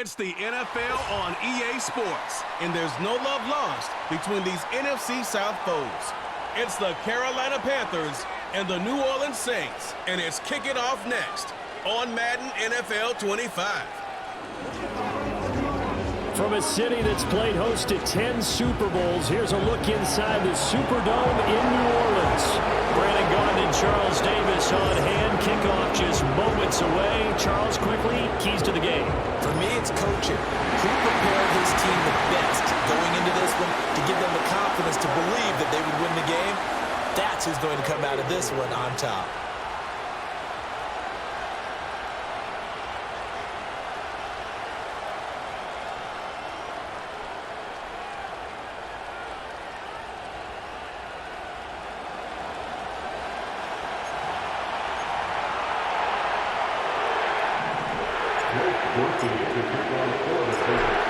It's the NFL on EA Sports, and there's no love lost between these NFC South foes. It's the Carolina Panthers and the New Orleans Saints, and it's kicking off next on Madden NFL 25. From a city that's played host to 10 Super Bowls, here's a look inside the Superdome in New Orleans. Brandon Gaudin and Charles Davis on hand. Kickoff just moments away. Charles, quickly, keys to the game. For me, it's coaching. Who prepared his team the best going into this one to give them the confidence to believe that they would win the game? That's who's going to come out of this one on top.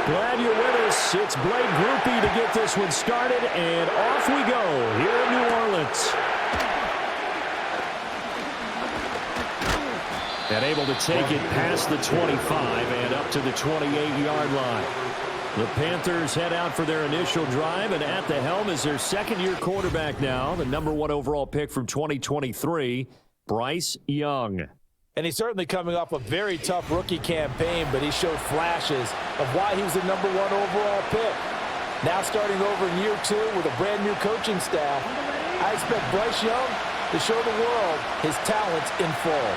Glad you're with us. It's Blake Groupie to get this one started, and off we go here in New Orleans. And able to take it past the 25 and up to the 28-yard line. The Panthers head out for their initial drive, and at the helm is their second-year quarterback now, the #1 overall pick from 2023, Bryce Young. And he's certainly coming off a very tough rookie campaign, but he showed flashes of why he was the #1 overall pick. Now starting over in year 2 with a brand new coaching staff, I expect Bryce Young to show the world his talents in full.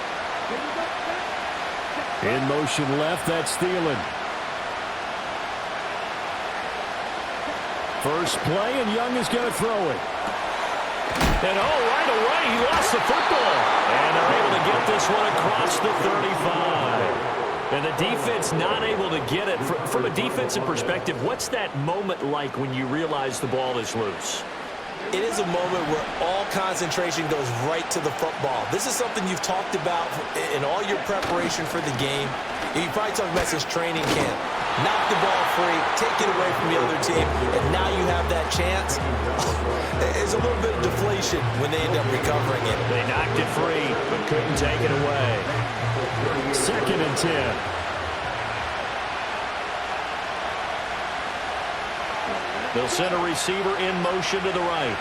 In motion left, that's Thielen. First play, and Young is going to throw it. And right away, he lost the football. And they're able to get this one across the 35. And the defense not able to get it. From a defensive perspective, what's that moment like when you realize the ball is loose? It is a moment where all concentration goes right to the football. This is something you've talked about in all your preparation for the game. You probably talked about this training camp. Knock the ball free, take it away from the other team, and now you have that chance. There's a little bit of deflation when they end up recovering it. They knocked it free, but couldn't take it away. 2nd and 10. They'll send a receiver in motion to the right.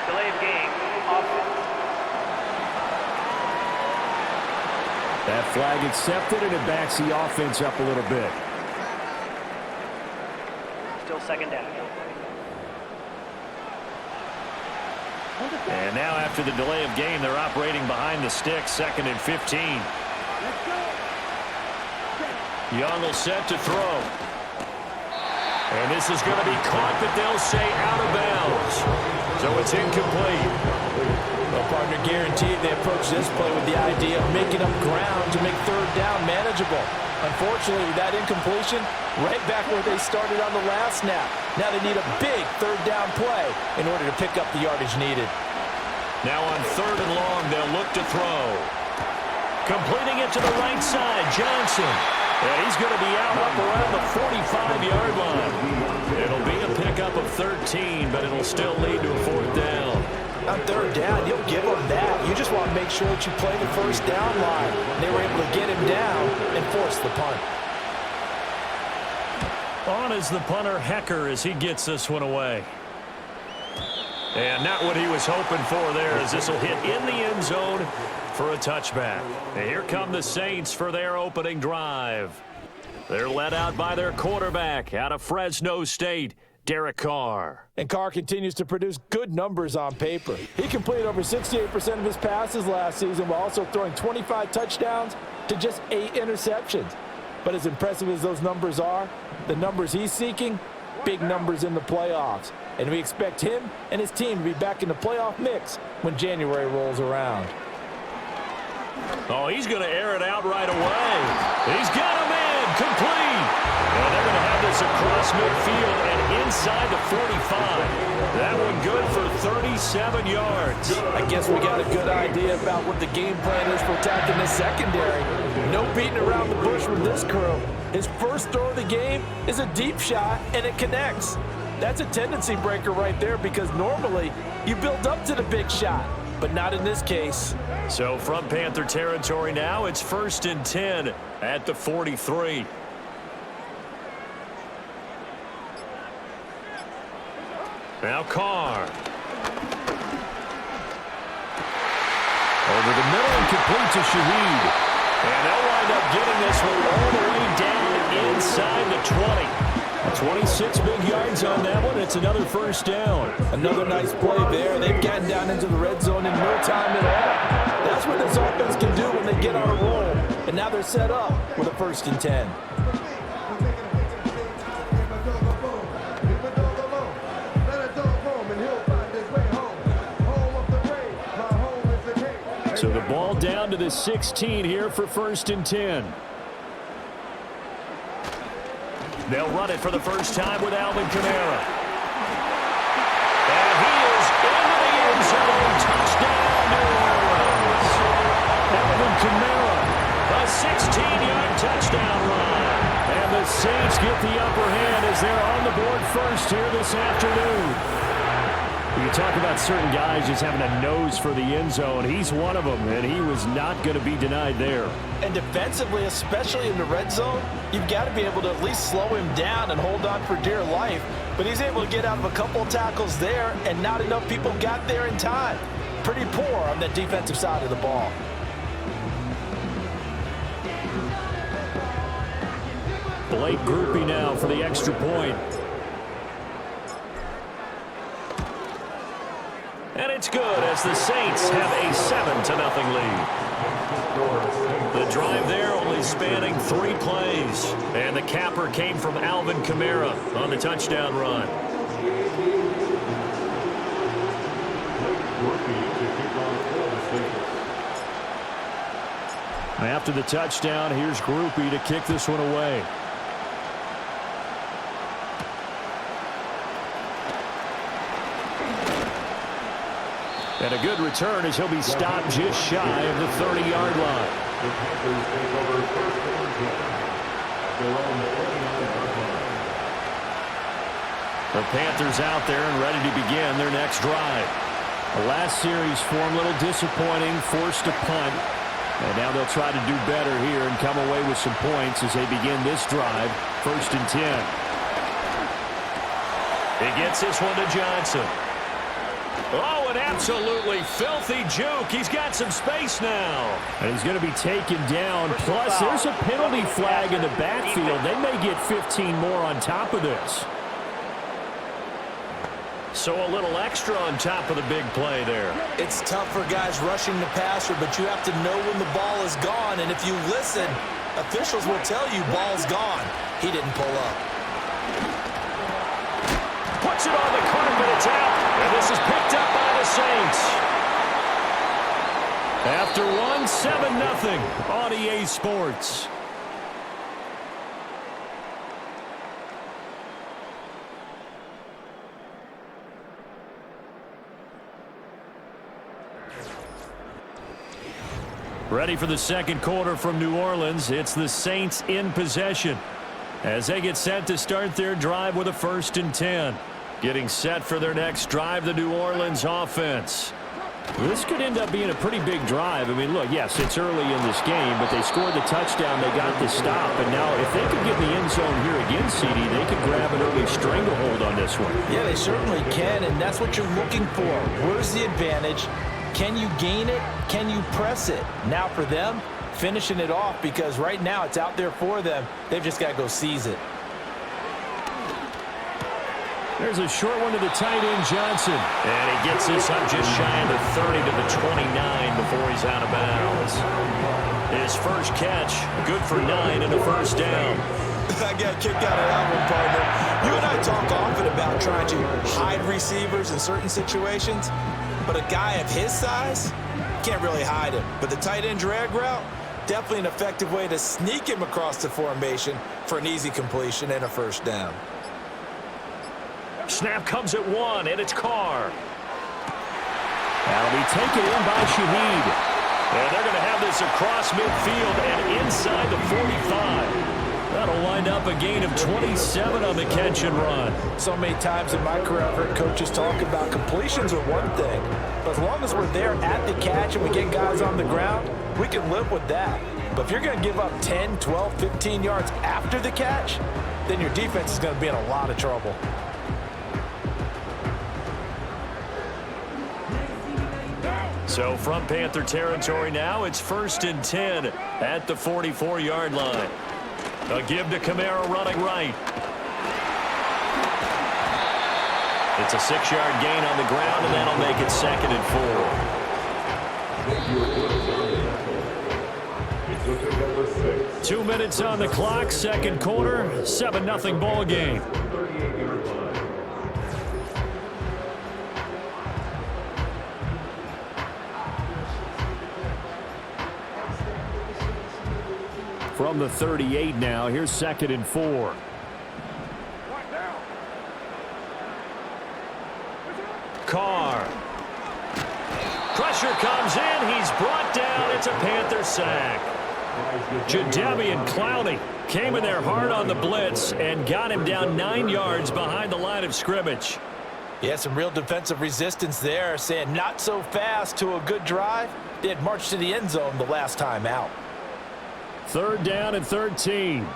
Delay of game. Offense. That flag accepted, and it backs the offense up a little bit. Still 2nd down. And now after the delay of game, they're operating behind the sticks, 2nd and 15. Young will set to throw. And this is going to be caught, but they'll say out of bounds. So it's incomplete. Well, partner, guaranteed they approach this play with the idea of making up ground to make 3rd down manageable. Unfortunately, with that incompletion, right back where they started on the last snap. Now they need a big 3rd down play in order to pick up the yardage needed. Now on 3rd and long, they'll look to throw. Completing it to the right side, Johnson. And he's going to be out up around the 45-yard line. It'll be a pickup of 13, but it'll still lead to a 4th down. On 3rd down, you'll give them that. You just want to make sure that you play the 1st down line. They were able to get him down and force the punt. On is the punter, Hecker, as he gets this one away. And not what he was hoping for there, as this will hit in the end zone for a touchback. And here come the Saints for their opening drive. They're led out by their quarterback out of Fresno State, Derek Carr. And Carr continues to produce good numbers on paper. He completed over 68% of his passes last season while also throwing 25 touchdowns to just 8 interceptions. But as impressive as those numbers are, the numbers he's seeking, big numbers in the playoffs. And we expect him and his team to be back in the playoff mix when January rolls around. Oh, he's going to air it out right away. He's got him in, complete. And they're going to have this across midfield and inside the 45. That one good for 37 yards. I guess we got a good idea about what the game plan is for attacking this secondary. No beating around the bush with this crew. His first throw of the game is a deep shot, and it connects. That's a tendency breaker right there, because normally you build up to the big shot. but not in this case. So from Panther territory now, it's 1st and 10 at the 43. Now Carr. Over the middle and complete to Shaheed. And they'll wind up getting this one all the way down inside the 20. 26 big yards on that one. It's another 1st down. Another nice play there. They've gotten down into the red zone in no time at all. That's what this offense can do when they get on a roll. And now they're set up with a 1st and 10. So the ball down to the 16 here for 1st and 10. They'll run it for the first time with Alcantara. And he is into the end zone. Touchdown, New Orleans. Alcantara, a 16-yard touchdown run. And the Saints get the upper hand as they're on the board first here this afternoon. You talk about certain guys just having a nose for the end zone. He's one of them, and he was not going to be denied there. And defensively, especially in the red zone, you've got to be able to at least slow him down and hold on for dear life. But he's able to get out of a couple of tackles there, and not enough people got there in time. Pretty poor on the defensive side of the ball. Blake Groupie now for the extra point. And it's good as the Saints have a 7-0 lead. The drive there only spanning 3 plays. And the capper came from Alvin Kamara on the touchdown run. After the touchdown, here's Groupie to kick this one away. And a good return as he'll be stopped just shy of the 30-yard line. The Panthers out there and ready to begin their next drive. The last series form a little disappointing, forced a punt. And now they'll try to do better here and come away with some points as they begin this drive, 1st and 10. He gets this one to Johnson. Oh, an absolutely filthy juke. He's got some space now. And he's going to be taken down. Plus, there's a penalty flag in the backfield. They may get 15 more on top of this. So a little extra on top of the big play there. It's tough for guys rushing the passer, but you have to know when the ball is gone. And if you listen, officials will tell you ball's gone. He didn't pull up. Puts it on the carpet. It's out. And this is picked up by the Saints. After one, 7-0 on EA Sports. Ready for the second quarter from New Orleans. It's the Saints in possession as they get set to start their drive with a 1st and 10. Getting set for their next drive, the New Orleans offense. This could end up being a pretty big drive. I mean, look, yes, it's early in this game, but they scored the touchdown. They got the stop. And now if they could get in the end zone here again, CD, they could grab an early stranglehold on this one. Yeah, they certainly can, and that's what you're looking for. Where's the advantage? Can you gain it? Can you press it? Now for them, finishing it off, because right now it's out there for them. They've just got to go seize it. There's a short one to the tight end, Johnson. And he gets this up just shy of the 30 to the 29 before he's out of bounds. His first catch, good for 9 and a 1st down. I got a kick out of that one, partner. You and I talk often about trying to hide receivers in certain situations, but a guy of his size can't really hide him. But the tight end drag route, definitely an effective way to sneak him across the formation for an easy completion and a 1st down. Snap comes at 1, and it's Carr. That'll be taken in by Shaheed. And they're going to have this across midfield and inside the 45. That'll wind up a gain of 27 on the catch and run. So many times in my career, I've heard coaches talk about completions are one thing. But as long as we're there at the catch and we get guys on the ground, we can live with that. But if you're going to give up 10, 12, 15 yards after the catch, then your defense is going to be in a lot of trouble. So from Panther territory now, it's 1st and 10 at the 44-yard line. A give to Kamara running right. It's a 6-yard gain on the ground, and that'll make it 2nd and 4. 2 minutes on the clock, second quarter, 7-0 ball game. From the 38 now, here's 2nd and 4. Carr. Pressure comes in. He's brought down. It's a Panther sack. Jadeveon Clowney came in there hard on the blitz and got him down 9 yards behind the line of scrimmage. Yeah, some real defensive resistance there, saying not so fast to a good drive. They had marched to the end zone the last time out. 3rd down and 13.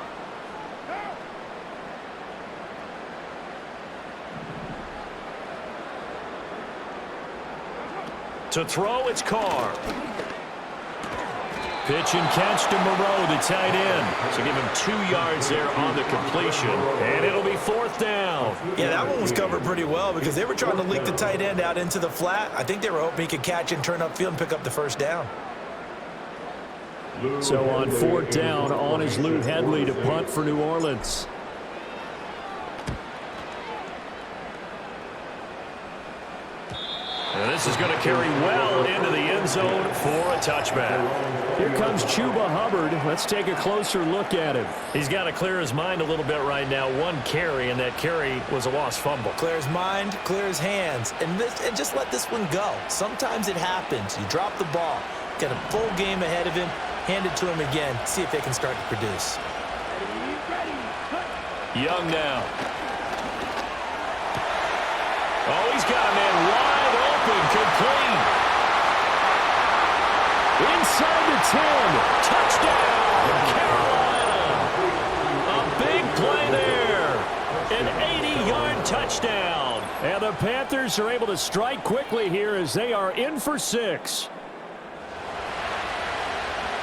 To throw, it's Carr. Pitch and catch to Moreau, the tight end. So give him 2 yards there on the completion, and it'll be 4th down. Yeah, that one was covered pretty well because they were trying to leak the tight end out into the flat. I think they were hoping he could catch and turn upfield and pick up the 1st down. So on 4th down, on is Lou Hedley to punt for New Orleans. And this is going to carry well into the end zone for a touchback. Here comes Chuba Hubbard. Let's take a closer look at him. He's got to clear his mind a little bit right now. 1 carry, and that carry was a lost fumble. Clear his mind, clear his hands, and just let this one go. Sometimes it happens. You drop the ball, get a full game ahead of him, hand it to him again, see if they can start to produce. Young now. Oh, he's got a man wide open, complete. Inside the 10. Touchdown, Carolina. A big play there. An 80-yard touchdown. And the Panthers are able to strike quickly here as they are in for 6.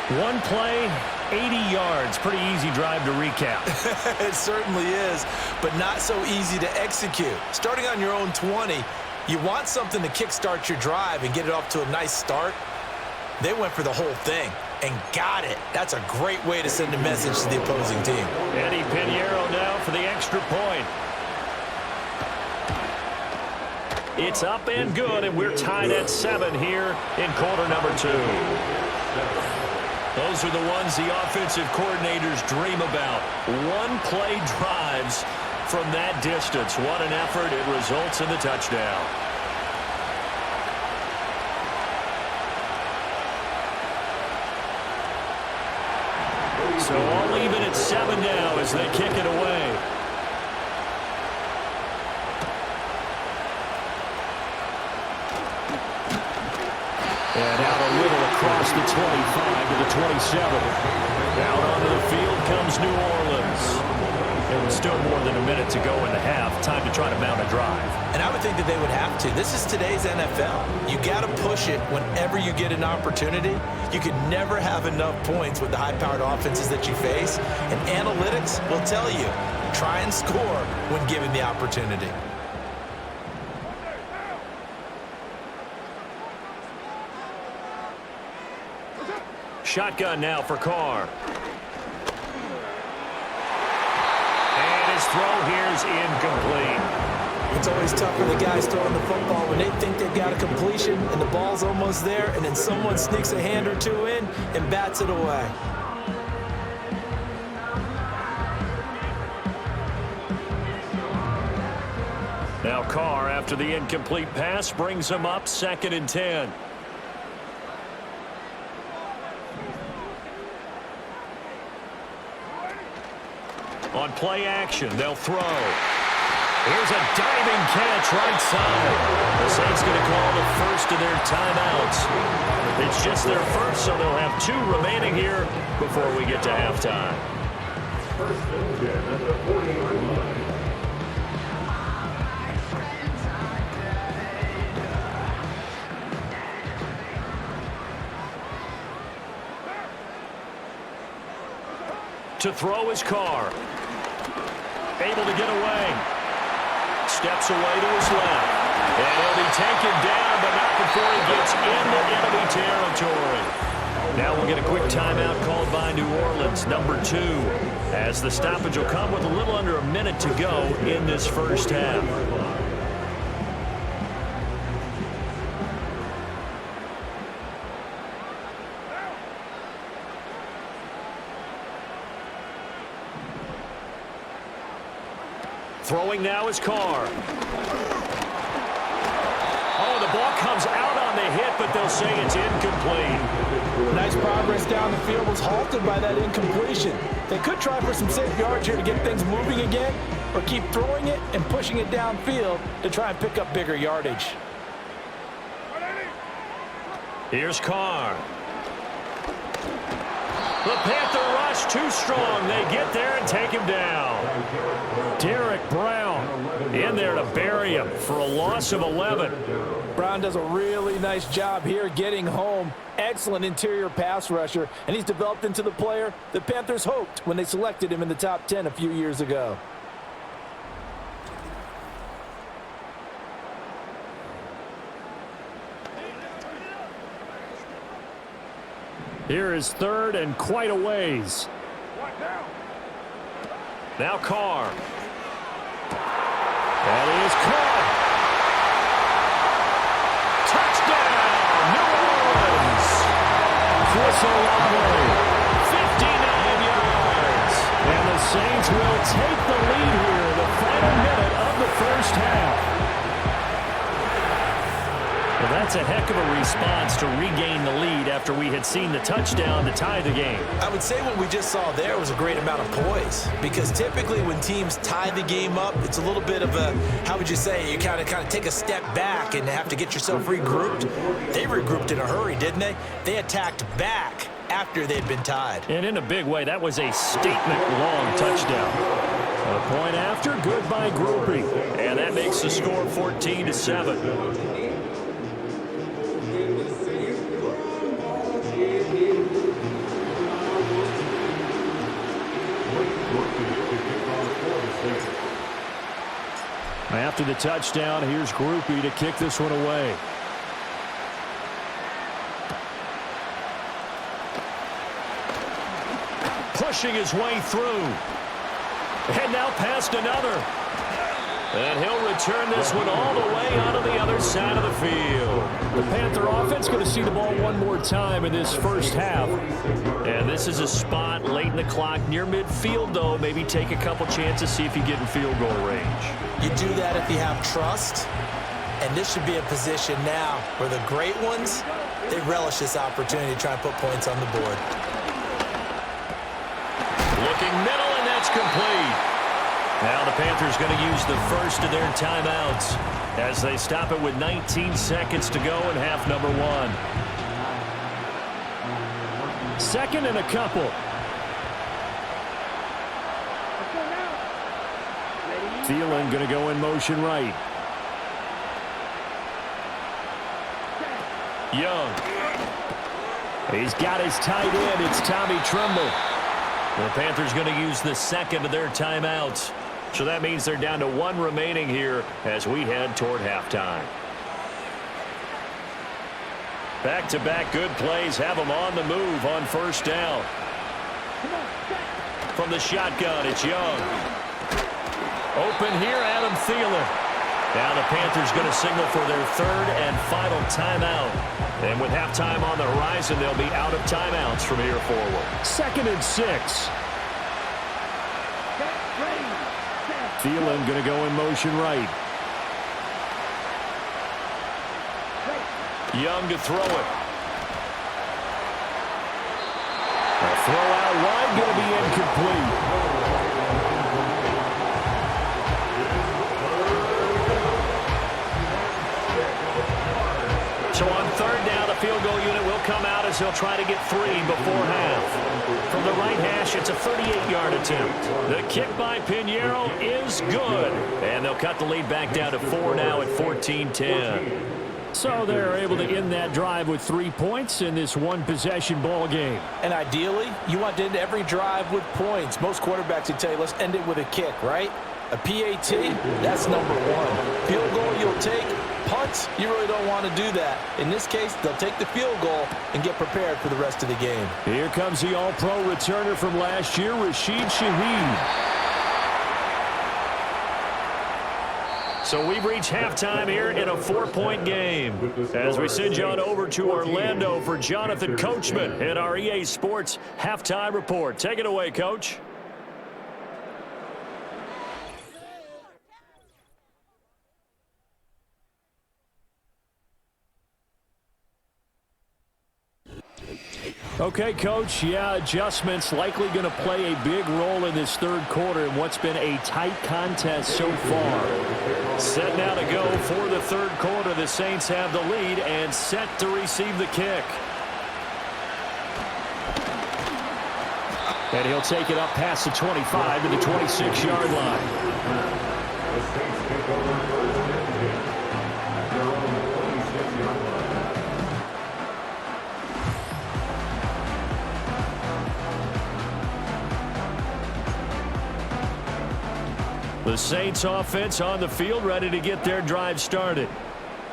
1 play, 80 yards. Pretty easy drive to recap. It certainly is, but not so easy to execute. Starting on your own 20, you want something to kickstart your drive and get it off to a nice start. They went for the whole thing and got it. That's a great way to send a message to the opposing team. Eddie Pinheiro now for the extra point. It's up and good, and we're tied at 7 here in quarter number 2. Those are the ones the offensive coordinators dream about. 1-play drives from that distance. What an effort. It results in the touchdown. So all even at 7 now as they kick it away. And out a little across the 25 to the 27. Out onto the field comes New Orleans. It was still more than a minute to go in the half. Time to try to mount a drive. And I would think that they would have to. This is today's NFL. You got to push it whenever you get an opportunity. You can never have enough points with the high-powered offenses that you face. And analytics will tell you, try and score when given the opportunity. Shotgun now for Carr. And his throw here's incomplete. It's always tough for the guys throwing the football when they think they've got a completion and the ball's almost there, and then someone sneaks a hand or two in and bats it away. Now Carr, after the incomplete pass, brings him up 2nd and 10. On play action, they'll throw. Here's a diving catch right side. The Saints going to call the first of their timeouts. It's just their first, so they'll have 2 remaining here before we get to halftime. To throw his car. Able to get away. Steps away to his left. And he'll be taken down, but not before he gets into enemy territory. Now we'll get a quick timeout called by New Orleans, number 2, as the stoppage will come with a little under a minute to go in this first half. Throwing now is Carr. Oh, the ball comes out on the hit, but they'll say it's incomplete. Nice progress down the field was halted by that incompletion. They could try for some safe yards here to get things moving again, or keep throwing it and pushing it downfield to try and pick up bigger yardage. Here's Carr. The Panther rush too strong. They get there and take him down. Derek Brown in there to bury him for a loss of 11. Brown does a really nice job here getting home. Excellent interior pass rusher, and he's developed into the player the Panthers hoped when they selected him in the top 10 a few years ago. Here is 3rd and quite a ways. Now Carr. That is caught. Touchdown, New Orleans. Olave, 59 yards. And the Saints will take the lead here, the final minute of the first half. Well, that's a heck of a response to regain the lead after we had seen the touchdown to tie the game. I would say what we just saw there was a great amount of poise, because typically when teams tie the game up, it's a little bit of a, how would you say, you kind of take a step back and have to get yourself regrouped. They regrouped in a hurry, didn't they? They attacked back after they'd been tied. And in a big way, that was a statement-long touchdown. A point after, good by Groupie. And that makes the score 14-7. After the touchdown, here's Groupie to kick this one away. Pushing his way through. And now past another. And he'll return this one all the way onto the other side of the field. The Panther offense going to see the ball one more time in this first half. And this is a spot late in the clock near midfield, though. Maybe take a couple chances, see if you get in field goal range. You do that if you have trust. And this should be a position now where the great ones, they relish this opportunity to try and put points on the board. Looking middle, and that's complete. Now the Panthers going to use the first of their timeouts as they stop it with 19 seconds to go in half number 1. 2nd and a couple. Thielen going to go in motion right. Young. He's got his tight end. It's Tommy Tremble. The Panthers going to use the second of their timeouts. So that means they're down to 1 remaining here as we head toward halftime. Back-to-back good plays have them on the move on first down. From the shotgun, it's Young. Open here, Adam Thielen. Now the Panthers going to signal for their 3rd and final timeout. And with halftime on the horizon, they'll be out of timeouts from here forward. 2nd and 6. Thielen going to go in motion right. Young to throw it. A throw out wide going to be incomplete. field goal unit will come out as he'll try to get 3 before half. From the right hash, it's a 38-yard attempt. The kick by Pinheiro is good. And they'll cut the lead back down to 4 now at 14-10. So they're able to end that drive with 3 points in this one-possession ball game. And ideally, you want to end every drive with points. Most quarterbacks would tell you, let's end it with a kick, right? A PAT, that's number 1. Field goal you'll take. Punts, you really don't want to do that. In this case, they'll take the field goal and get prepared for the rest of the game. Here comes the all-pro returner from last year, Rashid Shaheed. So we've reached halftime here in a 4-point game. As we send you on over to Orlando for Jonathan Coachman in our EA Sports Halftime Report. Take it away, Coach. Okay, Coach, yeah, adjustments likely going to play a big role in this third quarter in what's been a tight contest so far. Set now to go for the third quarter. The Saints have the lead and set to receive the kick. And he'll take it up past the 25 to the 26-yard line. The Saints offense on the field, ready to get their drive started.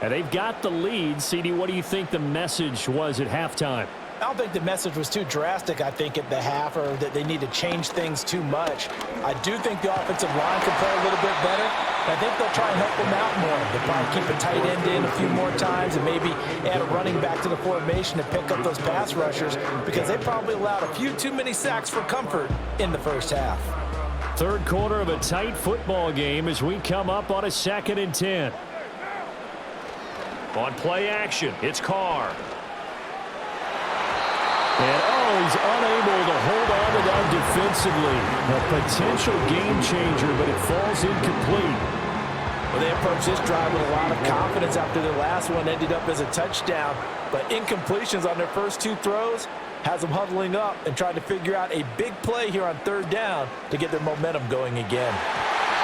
And they've got the lead. CD, what do you think the message was at halftime? I don't think the message was too drastic, I think, at the half, or that they need to change things too much. I do think the offensive line can play a little bit better. I think they'll try and help them out more. They'll probably keep a tight end in a few more times and maybe add a running back to the formation to pick up those pass rushers, because they probably allowed a few too many sacks for comfort in the first half. Third quarter of a tight football game as we come up on a 2nd and 10. On play action, it's Carr. And, he's unable to hold on to that defensively. A potential game changer, but it falls incomplete. Well, they approached this drive with a lot of confidence after their last one ended up as a touchdown. But incompletions on their first 2 throws has them huddling up and trying to figure out a big play here on 3rd down to get their momentum going again.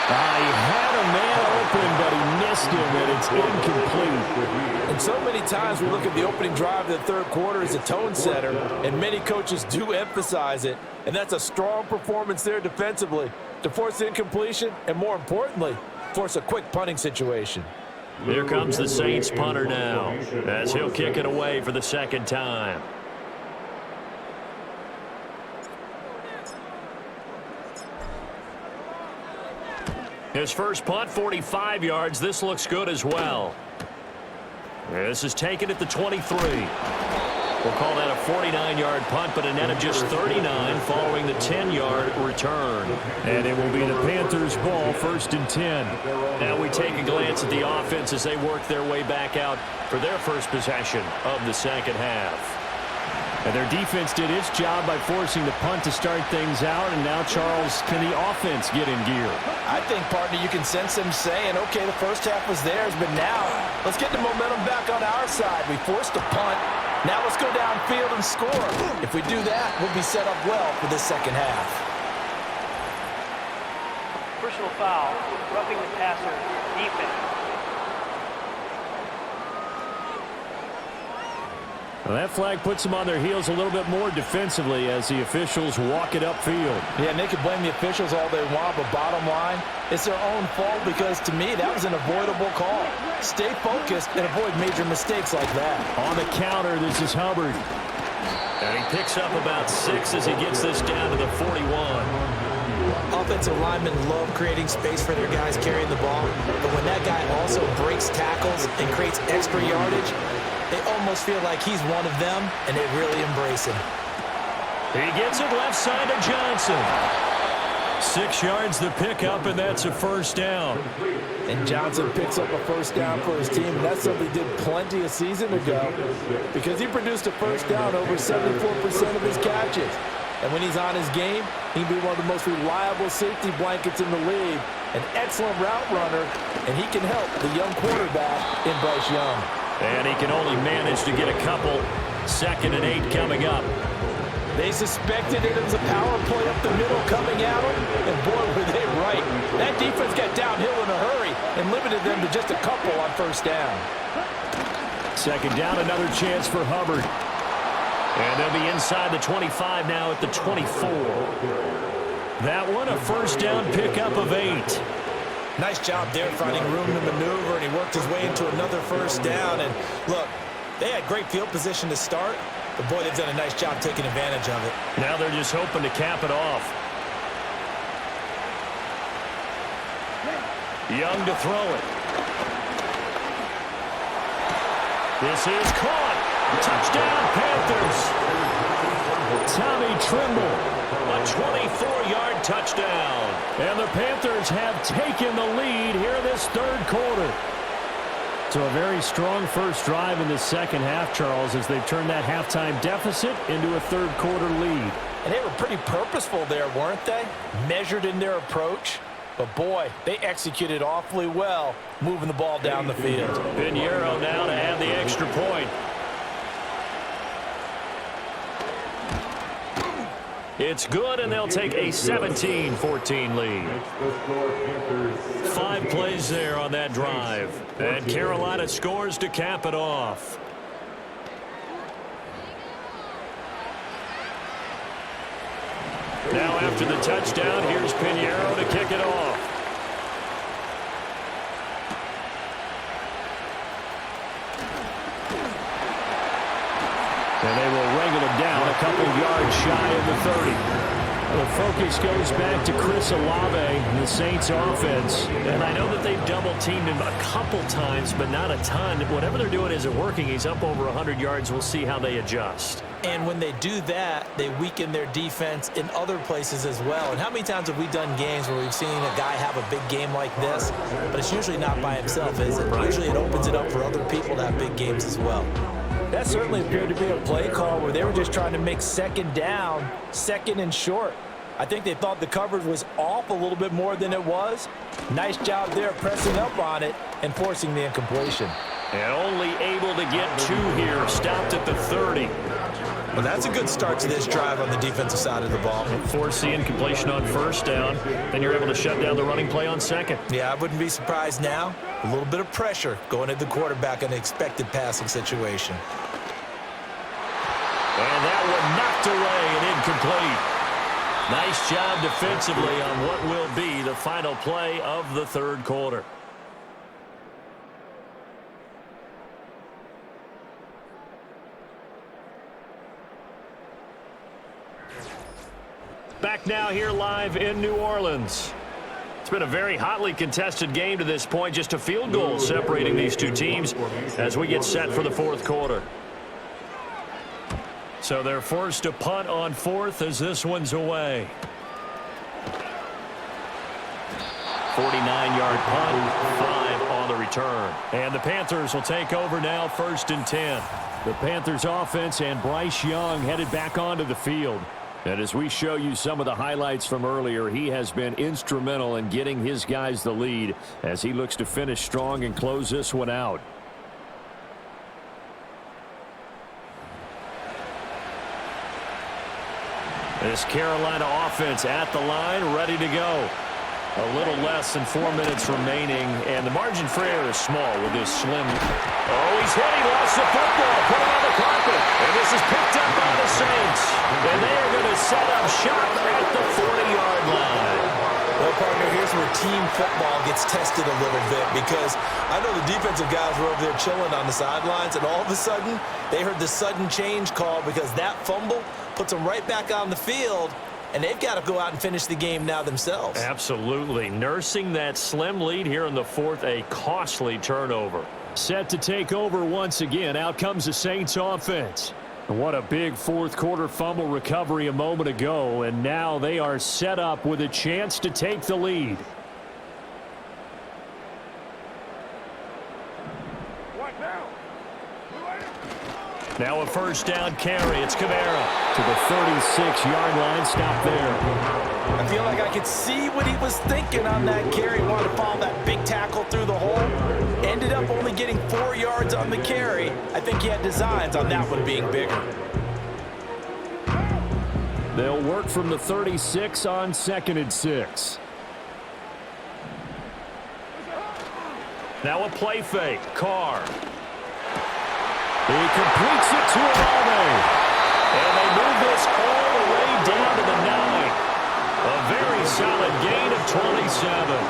He had a man open, but he missed him, and it's incomplete. And so many times we look at the opening drive of the third quarter as a tone setter, and many coaches do emphasize it. And that's a strong performance there defensively to force incompletion and, more importantly, force a quick punting situation. Here comes the Saints punter now as he'll kick it away for the 2nd time. His first punt, 45 yards. This looks good as well. This is taken at the 23. We'll call that a 49-yard punt, but a net of just 39 following the 10-yard return. And it will be the Panthers' ball, 1st and 10. Now we take a glance at the offense as they work their way back out for their first possession of the second half. And their defense did its job by forcing the punt to start things out. And now, Charles, can the offense get in gear? I think, partner, you can sense them saying, okay, the first half was theirs, but now let's get the momentum back on our side. We forced a punt. Now let's go downfield and score. If we do that, we'll be set up well for this second half. Personal foul, roughing the passer, defense. Well, that flag puts them on their heels a little bit more defensively as the officials walk it upfield. Yeah, and they can blame the officials all they want, but bottom line, it's their own fault because, to me, that was an avoidable call. Stay focused and avoid major mistakes like that. On the counter, this is Hubbard. And he picks up about 6 as he gets this down to the 41. Offensive linemen love creating space for their guys carrying the ball, but when that guy also breaks tackles and creates extra yardage, they almost feel like he's one of them, and they really embrace him. He gets it left side to Johnson. 6 yards the pickup, and that's a first down. And Johnson picks up a first down for his team, and that's something he did plenty a season ago because he produced a first down over 74% of his catches. And when he's on his game, he can be one of the most reliable safety blankets in the league, an excellent route runner, and he can help the young quarterback in Bryce Young. And he can only manage to get a couple. 2nd and 8 coming up. They suspected it was a power play up the middle coming at them, and boy, were they right. That defense got downhill in a hurry and limited them to just a couple on 1st down. 2nd down, another chance for Hubbard. And they'll be inside the 25 now at the 24. That one, a 1st down pickup of 8. Nice job there finding room to maneuver, and he worked his way into another 1st down. And look, they had great field position to start, but boy, they've done a nice job taking advantage of it. Now they're just hoping to cap it off. Young to throw it. This is caught. Touchdown, Panthers. Tommy Trimble, a 24-yard touchdown. And the Panthers have taken the lead here this 3rd quarter. So a very strong first drive in the 2nd half, Charles, as they've turned that halftime deficit into a 3rd quarter lead. And they were pretty purposeful there, weren't they? Measured in their approach. But boy, they executed awfully well, moving the ball down the field. Pinheiro now to add the extra point. It's good, and they'll take a 17-14 lead. 5 plays there on that drive. And Carolina scores to cap it off. Now after the touchdown, here's Pinheiro to kick it off. And they will wrangle him down a couple yards shy of the 30. The focus goes back to Chris Olave and the Saints offense. And I know that they've double-teamed him a couple times, but not a ton. Whatever they're doing isn't working. He's up over 100 yards. We'll see how they adjust. And when they do that, they weaken their defense in other places as well. And how many times have we done games where we've seen a guy have a big game like this, but it's usually not by himself, is it? Usually it opens it up for other people to have big games as well. That certainly appeared to be a play call where they were just trying to make 2nd down, 2nd and short. I think they thought the coverage was off a little bit more than it was. Nice job there pressing up on it and forcing the incompletion. And only able to get 2 here, stopped at the 30. Well, that's a good start to this drive on the defensive side of the ball. Force the incompletion on 1st down. Then you're able to shut down the running play on 2nd. Yeah, I wouldn't be surprised now. A little bit of pressure going at the quarterback in an expected passing situation. And that one knocked away and incomplete. Nice job defensively on what will be the final play of the 3rd quarter. Back now here live in New Orleans. It's been a very hotly contested game to this point. Just a field goal separating these two teams as we get set for the 4th quarter. So they're forced to punt on 4th as this one's away. 49-yard punt, 5 on the return. And the Panthers will take over now, 1st and 10. The Panthers offense and Bryce Young headed back onto the field. And as we show you some of the highlights from earlier, he has been instrumental in getting his guys the lead as he looks to finish strong and close this one out. This Carolina offense at the line, ready to go. A little less than 4 minutes remaining, and the margin for error is small with this slim. Oh, he's hit. He lost the football. Put it on the carpet. And this is picked up by the Saints. And they are going to set up shop at the 40-yard line. Well, partner, here's where team football gets tested a little bit, because I know the defensive guys were over there chilling on the sidelines, and all of a sudden, they heard the sudden change call because that fumble puts them right back on the field, and they've got to go out and finish the game now themselves. Absolutely. Nursing that slim lead here in the 4th, a costly turnover. Set to take over once again. Out comes the Saints offense. What a big 4th quarter fumble recovery a moment ago, and now they are set up with a chance to take the lead. Now a 1st down carry. It's Kamara to the 36-yard line. Stop there. I feel like I could see what he was thinking on that carry. He wanted to follow that big tackle through the hole. Ended up only getting 4 yards on the carry. I think he had designs on that one being bigger. They'll work from the 36 on 2nd and 6. Now a play fake. Carr. He completes it to Olave. And they move this all the way down to the 9. A very solid gain of 27.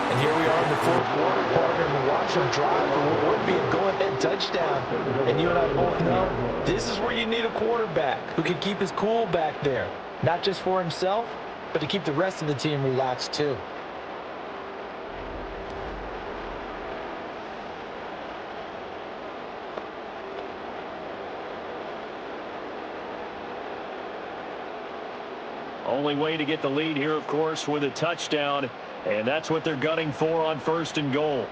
And here we are in the fourth quarter, partner, and watch them drive for what would be a go-ahead touchdown. And you and I both know this is where you need a quarterback who can keep his cool back there. Not just for himself, but to keep the rest of the team relaxed too. Only way to get the lead here, of course, with a touchdown. And that's what they're gunning for on 1st and goal.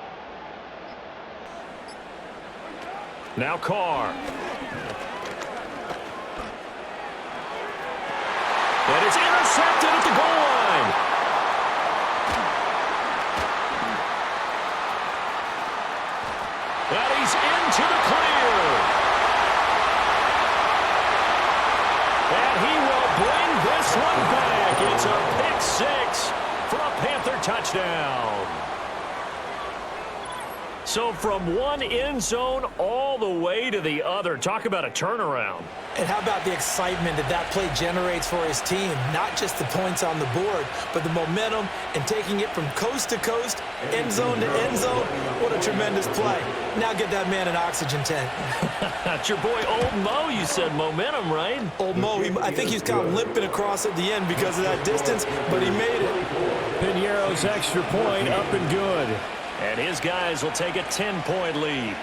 Now Carr. And it's intercepted at the goal line. And he's into the clear. And he will bring this one back. It's a pick 6 for a Panther touchdown. So from one end zone all the way to the other. Talk about a turnaround. And how about the excitement that that play generates for his team? Not just the points on the board, but the momentum and taking it from coast to coast, end zone to end zone. What a tremendous play. Now get that man an oxygen tank. That's your boy Old Mo. You said momentum, right? Old Mo, I think he's kind of limping across at the end because of that distance, but he made it. Piñeiro's extra point up and good. And his guys will take a 10-point lead.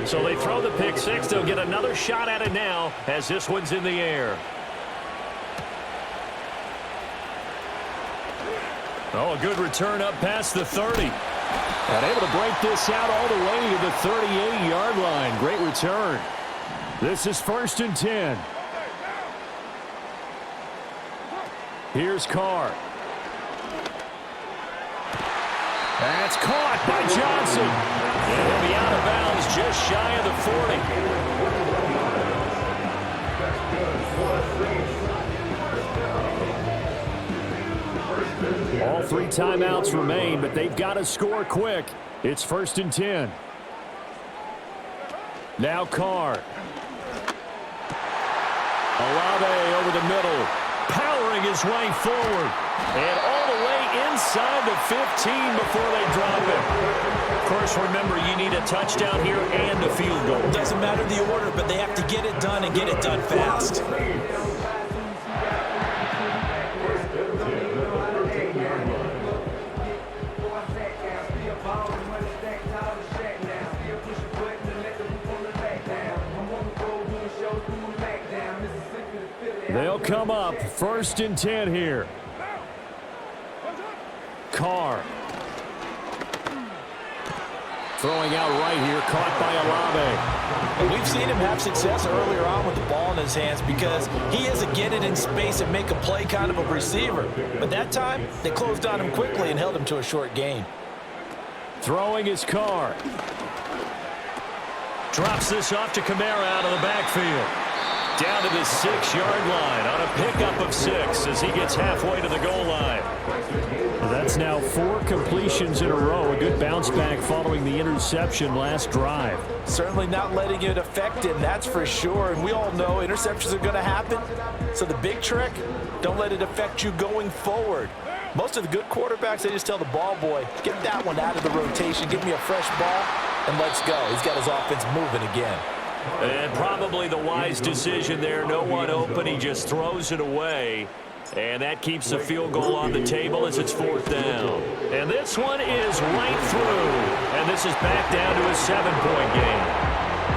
So they throw the pick 6. They'll get another shot at it now as this one's in the air. Oh, a good return up past the 30. And able to break this out all the way to the 38-yard line. Great return. This is 1st and 10. Here's Carr. That's caught by Johnson. And he'll be out of bounds just shy of the 40. All 3 timeouts remain, but they've got to score quick. It's 1st and 10. Now Carr. Olave over the middle. Powering his way forward. And all the way inside the 15 before they drop it. Of course, remember, you need a touchdown here and a field goal. Doesn't matter the order, but they have to get it done and get it done fast. They'll come up 1st and 10 here. Carr. Throwing out right here, caught by Olave. And we've seen him have success earlier on with the ball in his hands because he is a get it in space and make a play kind of a receiver. But that time, they closed on him quickly and held him to a short gain. Throwing his Carr. Drops this off to Kamara out of the backfield. Down to the 6-yard line on a pickup of 6 as he gets halfway to the goal line. That's now 4 completions in a row. A good bounce back following the interception last drive. Certainly not letting it affect him, that's for sure. And we all know interceptions are going to happen. So the big trick, don't let it affect you going forward. Most of the good quarterbacks, they just tell the ball boy, get that one out of the rotation, give me a fresh ball, and let's go. He's got his offense moving again. And probably the wise decision there. No one open. He just throws it away. And that keeps the field goal on the table as it's 4th down. And this one is right through. And this is back down to a 7-point game.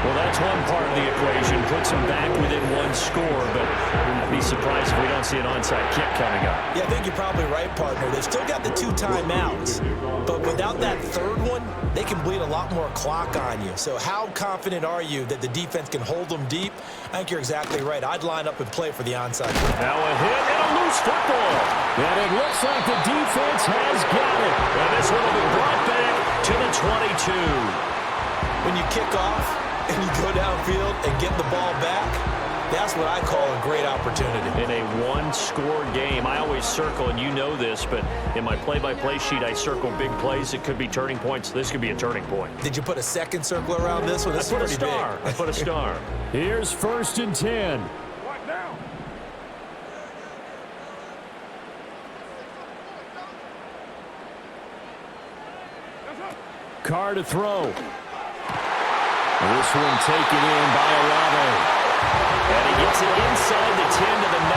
Well, that's one part of the equation. Puts them back within one score, but I'd be surprised if we don't see an onside kick coming up. Yeah, I think you're probably right, partner. They've still got the 2 timeouts, but without that third one, they can bleed a lot more clock on you. So how confident are you that the defense can hold them deep? I think you're exactly right. I'd line up and play for the onside kick. Now a hit and a loose football. And it looks like the defense has got it. And this one will be brought back to the 22. When you kick off and you go downfield and get the ball back, that's what I call a great opportunity. In a one-score game, I always circle, and you know this, but in my play-by-play sheet, I circle big plays. It could be turning points. This could be a turning point. Did you put a second circle around this one? This I put a is pretty star. big. I put a star. Here's 1st and 10. Carr to throw. This one taken in by Olave. And he gets it inside the 10 to the 9.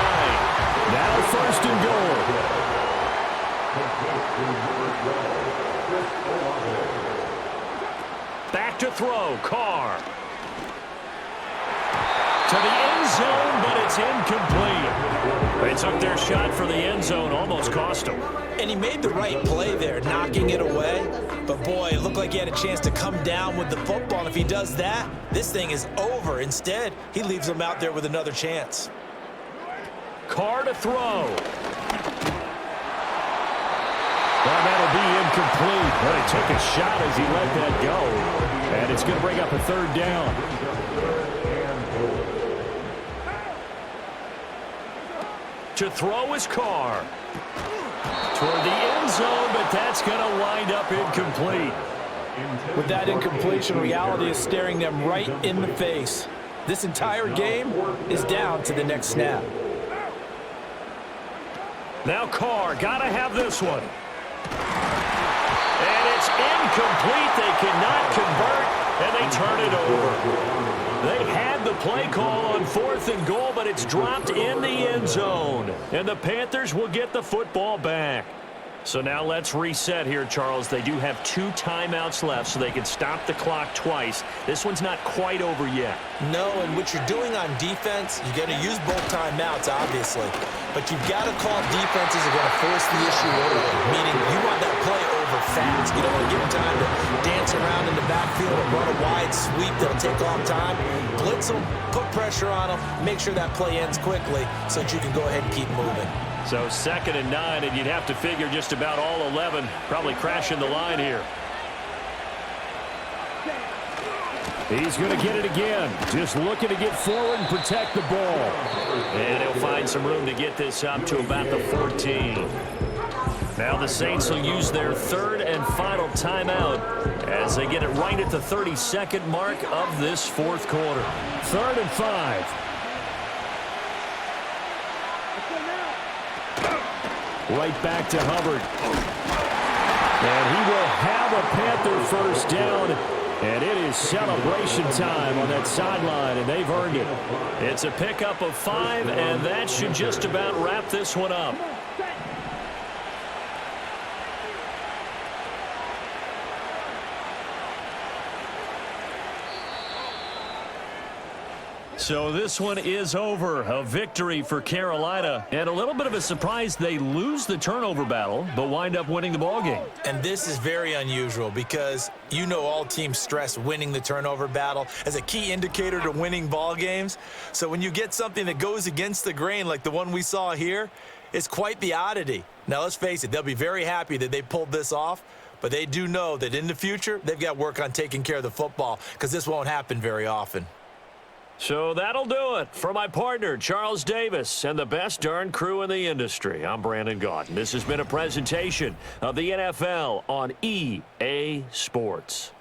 Now 1st and goal. Back to throw. Carr. To the end zone, but it's incomplete. They took their shot for the end zone, almost cost them. And he made the right play there, knocking it away. But, boy, it looked like he had a chance to come down with the football. And if he does that, this thing is over. Instead, he leaves him out there with another chance. Carr to throw. Well, that'll be incomplete. But he took a shot as he let that go. And it's going to bring up a 3rd down. To throw is Carr. Toward the end zone, but that's going to wind up incomplete. With that incompletion, reality is staring them right in the face. This entire game is down to the next snap. Now Carr, got to have this one. And it's incomplete. They cannot convert, and they turn it over. They had the play call on 4th and goal, but it's dropped in the end zone. And the Panthers will get the football back. So now let's reset here, Charles. They do have 2 timeouts left, so they can stop the clock twice. This one's not quite over yet. No, and what you're doing on defense, you're going to use both timeouts, obviously. But you've got to call defenses are going to force the issue early, meaning you want that play over fast. You don't want to give them time to dance around in the backfield or run a wide sweep that'll take off time. Blitz them, put pressure on them, make sure that play ends quickly so that you can go ahead and keep moving. So 2nd and 9, and you'd have to figure just about all 11 probably crashing the line here. He's going to get it again. Just looking to get forward and protect the ball. And he'll find some room to get this up to about the 14. Now the Saints will use their 3rd and final timeout as they get it right at the 32nd mark of this 4th quarter. 3rd and 5. Right back to Hubbard. And he will have a Panther 1st down. And it is celebration time on that sideline, and they've earned it. It's a pickup of 5, and that should just about wrap this one up. So this one is over. A victory for Carolina. And a little bit of a surprise, they lose the turnover battle, but wind up winning the ballgame. And this is very unusual because you know all teams stress winning the turnover battle as a key indicator to winning ball games. So when you get something that goes against the grain like the one we saw here, it's quite the oddity. Now let's face it, they'll be very happy that they pulled this off, but they do know that in the future, they've got work on taking care of the football because this won't happen very often. So that'll do it. For my partner, Charles Davis, and the best darn crew in the industry, I'm Brandon Gaudin. This has been a presentation of the NFL on EA Sports.